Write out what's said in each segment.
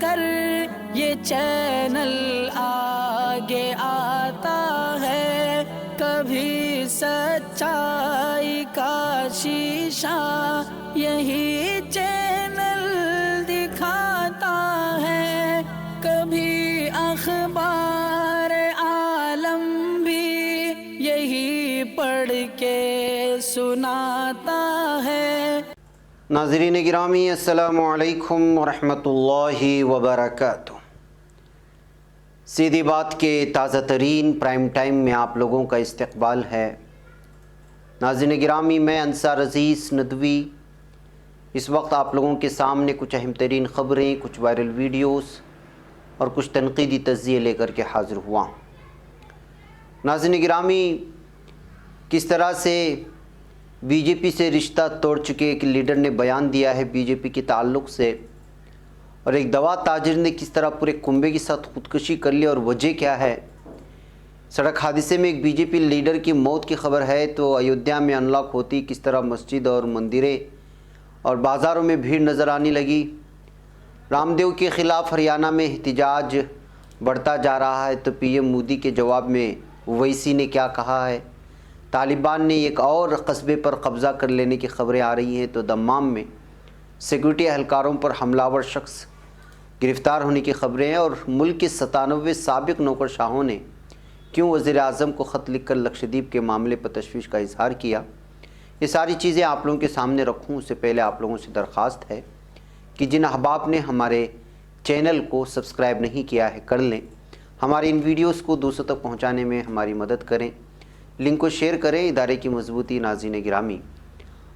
کر یہ چینل آگے آتا ہے، کبھی سچائی کا شیشہ یہی چینل دکھاتا ہے، کبھی اخبار عالم بھی یہی پڑھ کے سناتا ہے۔ ناظرین گرامی، السلام علیکم ورحمۃ اللہ وبرکاتہ۔ سیدھی بات کے تازہ ترین پرائم ٹائم میں آپ لوگوں کا استقبال ہے۔ ناظرین گرامی، میں انصار عزیز ندوی اس وقت آپ لوگوں کے سامنے کچھ اہم ترین خبریں، کچھ وائرل ویڈیوز اور کچھ تنقیدی تجزیے لے کر کے حاضر ہوا ہوں۔ ناظرین گرامی، کس طرح سے بی جے پی سے رشتہ توڑ چکے ایک لیڈر نے بیان دیا ہے بی جے پی کے تعلق سے، اور ایک دوا تاجر نے کس طرح پورے کنبے کے ساتھ خودکشی کر لی اور وجہ کیا ہے۔ سڑک حادثے میں ایک بی جے پی لیڈر کی موت کی خبر ہے تو ایودھیا میں انلاک ہوتی کس طرح مسجد اور مندریں اور بازاروں میں بھیڑ نظر آنے لگی۔ رام دیو کے خلاف ہریانہ میں احتجاج بڑھتا جا رہا ہے تو پی ایم مودی کے جواب میں اویسی نے کیا کہا ہے۔ طالبان نے ایک اور قصبے پر قبضہ کر لینے کی خبریں آ رہی ہیں تو دمام میں سیکورٹی اہلکاروں پر حملہ آور شخص گرفتار ہونے کی خبریں ہیں، اور ملک کے 97 سابق نوکر شاہوں نے کیوں وزیر اعظم کو خط لکھ کر لکشدیپ کے معاملے پر تشویش کا اظہار کیا۔ یہ ساری چیزیں آپ لوگوں کے سامنے رکھوں اس سے پہلے آپ لوگوں سے درخواست ہے کہ جن احباب نے ہمارے چینل کو سبسکرائب نہیں کیا ہے کر لیں، ہماری ان ویڈیوز کو دوسروں تک پہنچانے میں ہماری مدد کریں، لنک کو شیئر کریں۔ ادارے کی مضبوطی ناظرین گرامی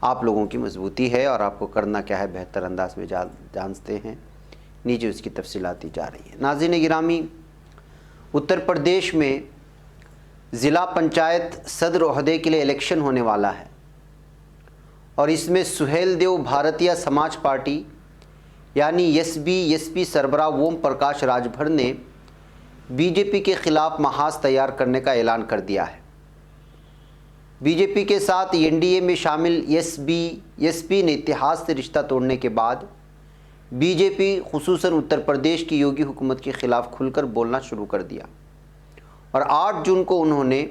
آپ لوگوں کی مضبوطی ہے، اور آپ کو کرنا کیا ہے بہتر انداز میں جانتے ہیں، نیچے اس کی تفصیلات دی جا رہی ہیں۔ ناظرین گرامی، اتر پردیش میں ضلع پنچایت صدر عہدے کے لیے الیکشن ہونے والا ہے، اور اس میں سہیل دیو بھارتیہ سماج پارٹی یعنی ایس پی سربراہ اوم پرکاش راج بھر نے بی جے پی کے خلاف محاذ تیار کرنے کا اعلان کر دیا ہے۔ بی جے پی کے ساتھ این ڈی اے میں شامل ایس پی نے اتحاد سے رشتہ توڑنے کے بعد بی جے پی خصوصاً اتر پردیش کی یوگی حکومت کے خلاف کھل کر بولنا شروع کر دیا، اور 8 جون کو انہوں نے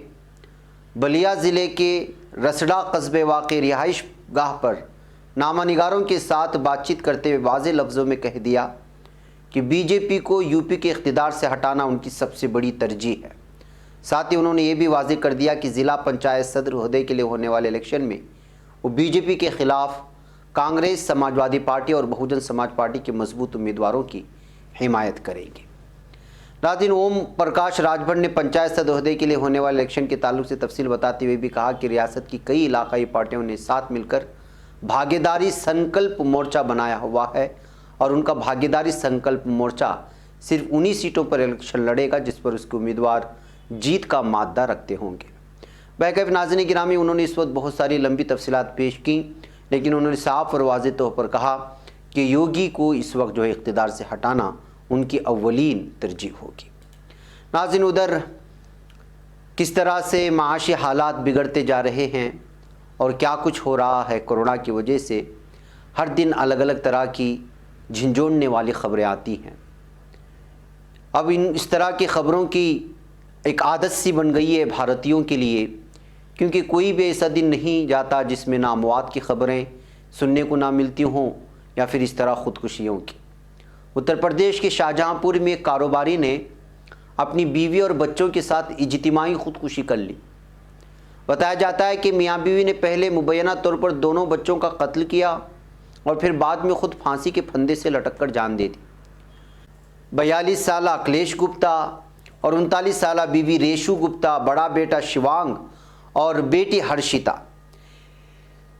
بلیا ضلع کے رسڑا قصبے واقع رہائش گاہ پر نامہ نگاروں کے ساتھ بات چیت کرتے ہوئے واضح لفظوں میں کہہ دیا کہ بی جے پی کو یو پی کے اقتدار سے ہٹانا ان کی سب سے بڑی ترجیح ہے۔ ساتھ ہی انہوں نے یہ بھی واضح کر دیا کہ ضلع پنچایت صدر عہدے کے لیے ہونے والے الیکشن میں وہ بی جے پی کے خلاف کانگریس، سماجوادی پارٹی اور بہوجن سماج پارٹی کے مضبوط امیدواروں کی حمایت کریں گے۔ ناظرین، اوم پرکاش راج بھر نے پنچایت صدر عہدے کے لیے ہونے والے الیکشن کے تعلق سے تفصیل بتاتے ہوئے بھی کہا کہ ریاست کی کئی علاقائی پارٹیوں نے ساتھ مل کر بھاگیداری سنکلپ مورچہ بنایا ہوا ہے، اور ان کا بھاگیداری سنکلپ مورچہ صرف انہی سیٹوں پر الیکشن لڑے گا جس پر اس کے امیدوار جیت کا مادہ رکھتے ہوں گے۔ بہرکیف ناظرین گرامی، انہوں نے اس وقت بہت ساری لمبی تفصیلات پیش کیں، لیکن انہوں نے صاف اور واضح طور پر کہا کہ یوگی کو اس وقت جو ہے اقتدار سے ہٹانا ان کی اولین ترجیح ہوگی۔ ناظرین، ادھر کس طرح سے معاشی حالات بگڑتے جا رہے ہیں اور کیا کچھ ہو رہا ہے کورونا کی وجہ سے، ہر دن الگ الگ طرح کی جھنجھوڑنے والی خبریں آتی ہیں۔ اب اس طرح کی خبروں کی ایک عادت سی بن گئی ہے بھارتیوں کے لیے، کیونکہ کوئی بھی ایسا دن نہیں جاتا جس میں نہ اموات کی خبریں سننے کو نہ ملتی ہوں یا پھر اس طرح خودکشیوں کی۔ اتر پردیش کے شاہجہاں پور میں ایک کاروباری نے اپنی بیوی اور بچوں کے ساتھ اجتماعی خودکشی کر لی۔ بتایا جاتا ہے کہ میاں بیوی نے پہلے مبینہ طور پر دونوں بچوں کا قتل کیا اور پھر بعد میں خود پھانسی کے پھندے سے لٹک کر جان دے دی۔ 42 سالہ اکھلیش گپتا اور 39 سالہ بیوی ریشو گپتا، بڑا بیٹا شیوانگ اور بیٹی ہرشیتا،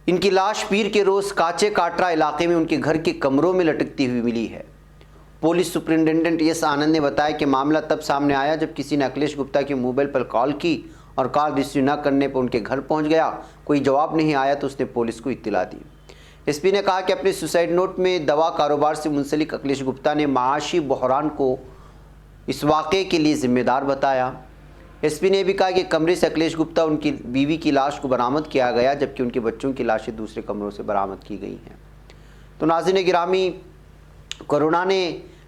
ان کی لاش پیر کے روز کاچے کاٹرا علاقے میں ان کے گھر کے کمروں میں لٹکتی ہوئی ملی ہے۔ پولیس سپرنٹینڈنٹ ایس آنند نے بتایا کہ معاملہ تب سامنے آیا جب کسی نے اکھلیش گپتا کے موبائل پر کال کی اور کال ریسیو نہ کرنے پر ان کے گھر پہنچ گیا، کوئی جواب نہیں آیا تو اس نے پولیس کو اطلاع دی۔ ایس پی نے کہا کہ اپنے سوسائڈ نوٹ میں دوا کاروبار سے منسلک اکھلیش گپتا نے معاشی بحران کو اس واقعے کے لیے ذمہ دار بتایا۔ ایس پی نے بھی کہا کہ کمرے سے اکھلیش گپتا ان کی بیوی کی لاش کو برآمد کیا گیا جبکہ ان کے بچوں کی لاشیں دوسرے کمروں سے برآمد کی گئی ہیں۔ تو ناظرین گرامی، کورونا نے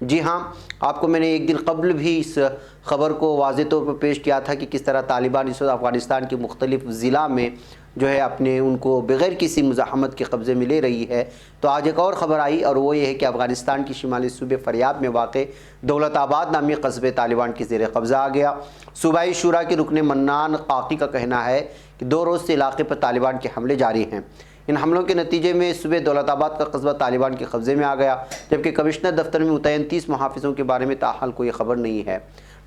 جی ہاں، آپ کو میں نے ایک دن قبل بھی اس خبر کو واضح طور پر پیش کیا تھا کہ کس طرح طالبان اس وقت افغانستان کے مختلف ضلع میں جو ہے اپنے ان کو بغیر کسی مزاحمت کے قبضے میں لے رہی ہے۔ تو آج ایک اور خبر آئی اور وہ یہ ہے کہ افغانستان کی شمالی صوبے فریاب میں واقع دولت آباد نامی قصبے طالبان کی زیر قبضہ آ گیا۔ صوبائی شورا کے رکن منان قاقی کا کہنا ہے کہ 2 روز سے علاقے پر طالبان کے حملے جاری ہیں۔ ان حملوں کے نتیجے میں صوبے دولت آباد کا قصبہ طالبان کے قبضے میں آ گیا، جبکہ کمشنر دفتر میں متعین 30 محافظوں کے بارے میں تاحال کوئی خبر نہیں ہے۔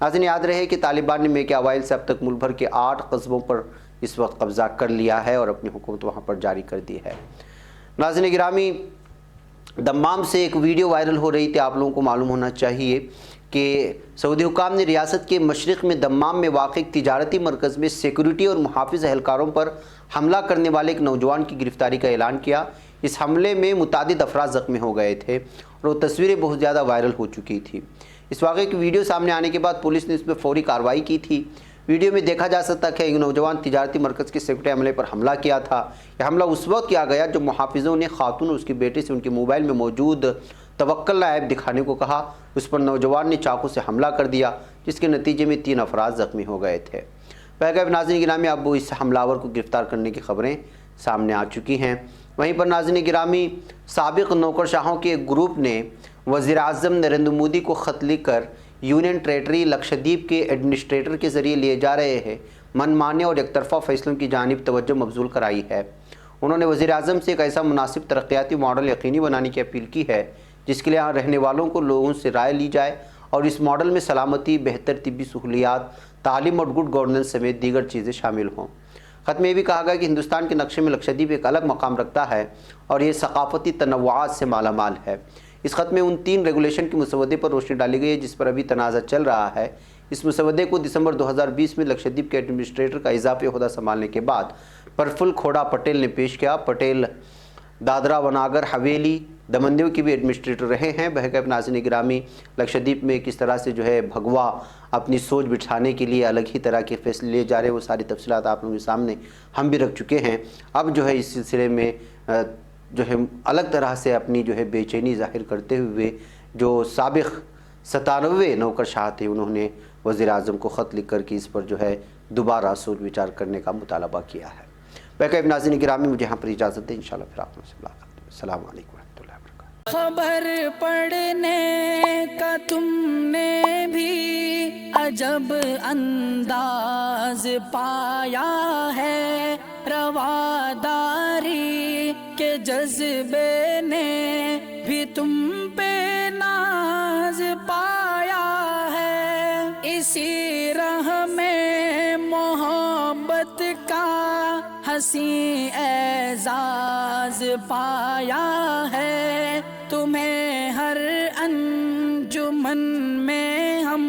ناظرین، یاد رہے کہ طالبان نے مئی کے اوائل سے اب تک ملک بھر کے 8 قصبوں پر اس وقت قبضہ کر لیا ہے اور اپنی حکومت وہاں پر جاری کر دی ہے۔ ناظرین گرامی، دمام سے ایک ویڈیو وائرل ہو رہی تھی، آپ لوگوں کو معلوم ہونا چاہیے کہ سعودی حکام نے ریاست کے مشرق میں دمام میں واقع ایک تجارتی مرکز میں سیکورٹی اور محافظ اہلکاروں پر حملہ کرنے والے ایک نوجوان کی گرفتاری کا اعلان کیا۔ اس حملے میں متعدد افراد زخمی ہو گئے تھے اور وہ تصویریں بہت زیادہ وائرل ہو چکی تھی۔ اس واقعے کی ویڈیو سامنے آنے کے بعد پولیس نے اس پر فوری کارروائی کی تھی۔ ویڈیو میں دیکھا جا سکتا ہے کہ ایک نوجوان تجارتی مرکز کے سیکورٹی عملے پر حملہ کیا تھا۔ یہ حملہ اس وقت کیا گیا جب محافظوں نے خاتون اور اس کے بیٹے سے ان کے موبائل میں موجود توکل ایپ دکھانے کو کہا۔ اس پر نوجوان نے چاقو سے حملہ کر دیا، جس کے نتیجے میں 3 افراد زخمی ہو گئے تھے۔ ناظرین گرامی، اب وہ اس حملہ آور کو گرفتار کرنے کی خبریں سامنے آ چکی ہیں۔ وہیں پر ناظرین گرامی، سابق نوکرشاہوں کے ایک گروپ نے وزیر اعظم نریندر مودی کو خط لکھ کر یونین ٹیریٹری لکشدیپ کے ایڈمنسٹریٹر کے ذریعے لیے جا رہے ہیں من مانے اور ایک طرفہ فیصلوں کی جانب توجہ مبذول کرائی ہے۔ انہوں نے وزیر اعظم سے ایک ایسا مناسب ترقیاتی ماڈل یقینی بنانے کی اپیل کی ہے جس کے لیے یہاں رہنے والوں کو لوگوں سے رائے لی جائے اور اس ماڈل میں سلامتی، بہتر طبی سہولیات، تعلیم اور گڈ گورننس سمیت دیگر چیزیں شامل ہوں۔ خط میں یہ بھی کہا گیا کہ ہندوستان کے نقشے میں لکشدیپ ایک الگ مقام رکھتا ہے اور یہ ثقافتی تنوعات سے مالا مال ہے۔ اس خط میں ان 3 ریگولیشن کے مسودے پر روشنی ڈالی گئی ہے جس پر ابھی تنازع چل رہا ہے۔ اس مسودے کو دسمبر 2020 میں لکشدیپ کے ایڈمنسٹریٹر کا اضافی عہدہ سنبھالنے کے بعد پرفل کھوڑا پٹیل نے پیش کیا۔ پٹیل دادرا و ناگر حویلی، دمن دیو کے بھی ایڈمنسٹریٹر رہے ہیں۔ بہرکیف ناظرین گرامی، لکشدیپ میں کس طرح سے جو ہے بھگوا اپنی سوچ بٹھانے کے لیے الگ ہی طرح کے فیصلے لیے جا رہے ہیں، وہ ساری تفصیلات آپ لوگوں کے سامنے ہم بھی رکھ چکے ہیں۔ اب جو ہے اس سلسلے میں جو ہے الگ طرح سے اپنی جو ہے بے چینی ظاہر کرتے ہوئے جو سابق 97 نوکر شاہ تھے، انہوں نے وزیر اعظم کو خط لکھ کر کے اس پر جو ہے دوبارہ سوچ وچار کرنے کا مطالبہ کیا ہے۔ بہرکیف ناظرین گرامی، مجھے یہاں پر اجازت دیں، انشاءاللہ پھر آپ سے ملاقات ہوگی۔ السلام علیکم ورحمۃ اللہ وبرکاتہ۔ خبر پڑھنے کا تم نے بھی عجب انداز پایا ہے، رواداری کے جذبے نے بھی تم پہ ناز پایا ہے، اسی راہ میں محبت کا حسین اعزاز پایا ہے، تمہیں ہر انجمن میں ہم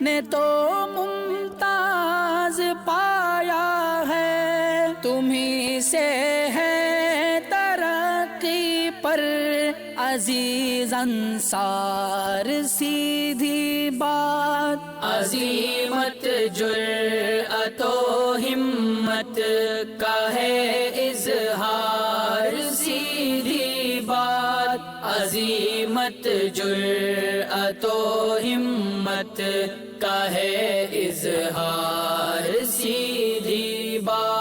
نے تو ممتاز پایا ہے، تمہیں سے ہے ترقی پر عزیز انصار سیدھی بات، عظیمت جرأت و ہمت کا ہے اظہار سیدھی بات، عظیمت جرأت و ہمت کا ہے اظہار سیدھی بات۔